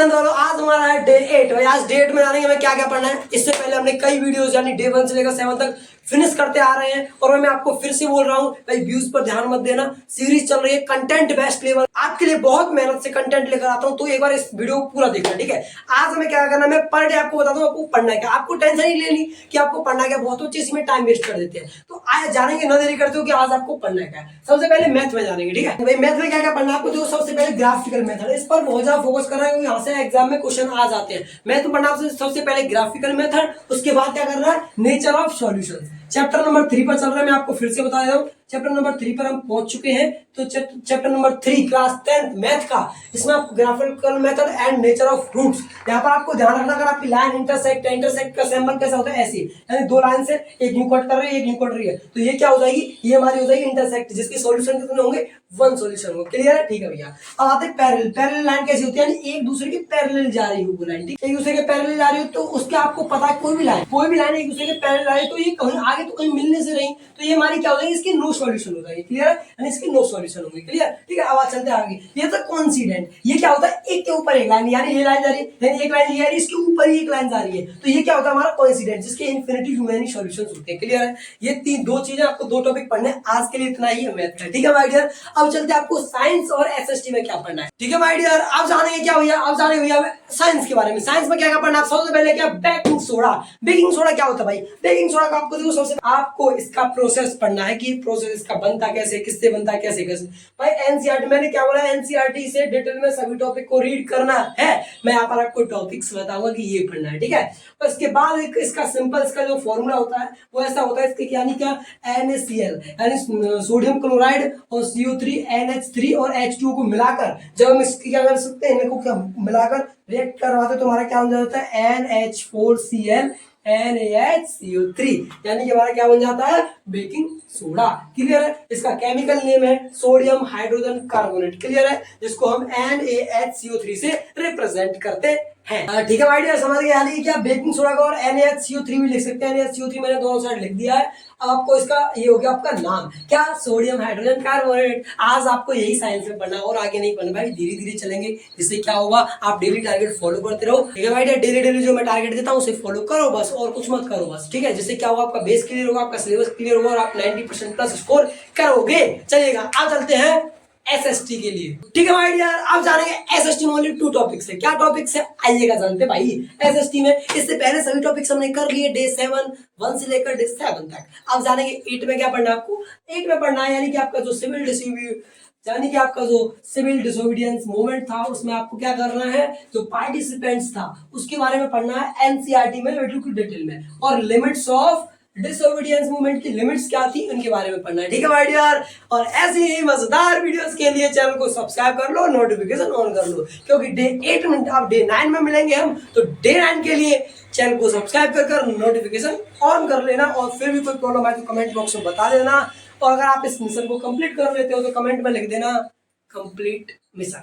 Question वालों, आज हमारा है डे 8। भाई आज डे 8 में जानेंगे हमें क्या क्या पढ़ना है। इससे पहले हमने कई वीडियोस यानी डे 1 से लेकर 7 तक फिनिश करते आ रहे हैं। और मैं आपको फिर से बोल रहा हूं भाई, व्यूज पर ध्यान मत देना, सीरीज चल रही है कंटेंट बेस्ट लेवल, आपके लिए बहुत मेहनत से कंटेंट लेकर आता हूं, तो एक बार इस वीडियो को पूरा देखना, ठीक है। आज हमें क्या करना है, मैं पर डे आपको बता दूं आपको पढ़ना है क्या। आपको टेंशन नहीं लेनी कि आपको पढ़ना क्या, बहुत अच्छी इसमें टाइम वेस्ट कर देते हैं। तो आज जानेंगे, न देरी करते हो कि आज आपको पढ़ना क्या है। सबसे पहले मैथ में जानेंगे, ठीक है। भाई मैथ में क्या क्या पढ़ना है आपको, जो सबसे पहले ग्राफिकल मेथड, इस पर बहुत ज्यादा फोकस कर रहा है, यहाँ से एग्जाम में क्वेश्चन आ जाते हैं। मैथ में पढ़ना आपसे सबसे पहले ग्राफिकल मेथड, उसके बाद क्या करना है, nature of solution. Chapter number 3 पर चल रहा है, मैं आपको फिर से बता देता हूँ। चैप्टर नंबर 3 पर हम पहुंच चुके हैं। तो चैप्टर नंबर 3 क्लास 10 मैथ का, इसमें आपको graphical method and nature of roots. यहाँ पर आपको ध्यान रखना, अगर आपकी लाइन इंटरसेक्ट है, इंटरसेक्ट का सिंबल कैसा होता है, ऐसी, यानी दो लाइन से एक यूं कट कर रही है, एक यूं कट रही है, तो ये क्या हो जाएगी, ये हमारी हो जाएगी इंटरसेक्ट, जिसके सॉल्यूशन कितने होंगे, 1 सॉल्यूशन होगा। क्लियर है, ठीक है भैया। अब आते हैं पैरेलल। पैरेलल लाइन कैसी होती है, यानी एक दूसरे के पैरेलल जा रही हो लाइन, ठीक है, एक दूसरे के पैरेलल जा रही हो, तो उसके आपको पता है कोई भी लाइन एक दूसरे के पैरेलल आ रही है, तो ये कहीं आगे तो कहीं मिलने से रही, तो ये हमारी क्या हो जाएगी, इसकी नो सॉल्यूशन हो जाएगी। क्लियर है, यानी इसकी नो सॉल्यूशन होगी। क्लियर, ठीक है। अब चलते हैं आगे। ये तो कोइंसिडेंट, ये क्या होता है, एक के ऊपर एक लाइन, यानी ये लाइन जा रही है, यानी एक लाइन ये आ रही है, इसके ऊपर ही एक लाइन जा रही है, तो ये क्या होता है हमारा कोइंसिडेंट, जिसके इनफिनिटी टू मेनी सॉल्यूशंस होते हैं। क्लियर है, ये तीन दो चीजें आपको, दो टॉपिक पढ़ने हैं आज के लिए, इतना ही है मैथ का, ठीक है माय डियर। अब चलते हैं आपको साइंस और एसएसटी में क्या पढ़ना है, ठीक है माय डियर। अब जानेंगे क्या भैया, अब जानेंगे भैया साइंस के बारे में। साइंस में क्या क्या पढ़ना है, सबसे पहले क्या, बेकिंग सोडा। बेकिंग सोडा क्या होता है भाई, बेकिंग सोडा का आपको देखो, सबसे आपको इसका प्रोसेस पढ़ना है कि प्रोसेस इसका बनता कैसे, किससे बनता है, कैसे कैसे। भाई एनसीईआरटी, मैंने क्या बोला, एनसीईआरटी से डिटेल में सभी टॉपिक को रीड करना है। मैं यहाँ पर आपको टॉपिक्स बताऊंगा कि ये पढ़ना है, ठीक है। और इसके बाद एक इसका सिंपल, इसका जो फॉर्मूला होता है वो ऐसा होता है, इसके यानी क्या, NaCl यानी सोडियम क्लोराइड और CO3 NH3 और H2 को मिलाकर जब हम इसकी क्या कर सकते हैं, इनको क्या मिलाकर रिएक्ट करवाते तो हमारा क्या बन जाता है, NH4Cl NaHCO3, यानी कि हमारा क्या बन जाता है, बेकिंग सोडा। क्लियर है, इसका केमिकल नेम है सोडियम हाइड्रोजन कार्बोनेट। क्लियर है, जिसको हम NaHCO3 से रिप्रेजेंट करते हैं। ठीक है भाई डियर, समझ गए। यानी कि क्या, बेकिंग सोडा का और NaHCO3 भी लिख सकते हैं। NaHCO3 मैंने दोनों साइड लिख दिया है। अब आपको इसका ये हो गया आपका नाम क्या, सोडियम हाइड्रोजन कार्बोनेट। आज आपको यही साइंस में पढ़ना और आगे नहीं पढ़ना भाई, धीरे धीरे चलेंगे, जिससे क्या होगा, आप डेली टारगेट फॉलो करते रहो, ठीक है भाई डियर। डेली डेली जो मैं टारगेट देता हूँ उसे फॉलो करो बस, और कुछ मत करो बस, ठीक है। जिससे क्या होगा, आपका बेस क्लियर होगा, आपका सिलेबस क्लियर होगा और आप 90% प्लस स्कोर करोगे। चलिएगा, अब चलते हैं एसएसटी के लिए, ठीक है भाई डियर। अब जानेंगे एसएसटी में ओनली 2 टॉपिक्स है। क्या टॉपिक्स है, आइएगा जानते भाई एसएसटी में। इससे पहले सभी टॉपिक्स हमने कर लिए डे 7 1 से लेकर डे 7 तक। अब जानेंगे 8 में क्या पढ़ना है आपको। 8 में पढ़ना है, यानी कि आपका जो सिविल डिसोबीडियंस मूवमेंट था, उसमें आपको क्या करना है, जो पार्टिसिपेंट्स था उसके बारे में पढ़ना है एनसीईआरटी में बिल्कुल डिटेल में, और लिमिट्स ऑफ डिसोबीडियंस मूवमेंट की लिमिट्स क्या थी उनके बारे में पढ़ना है, ठीक है भाई डियर। और ऐसी ही मजेदार वीडियोस के लिए चैनल को सब्सक्राइब कर लो, नोटिफिकेशन ऑन कर लो, क्योंकि डे 8 में, अब डे 9 में मिलेंगे हम, तो डे 9 के लिए चैनल को सब्सक्राइब कर नोटिफिकेशन ऑन कर लेना। और फिर भी कोई प्रॉब्लम आए तो कमेंट बॉक्स में बता देना। और अगर आप इस मिशन को कंप्लीट कर लेते हो तो कमेंट में लिख देना कंप्लीट मिशन।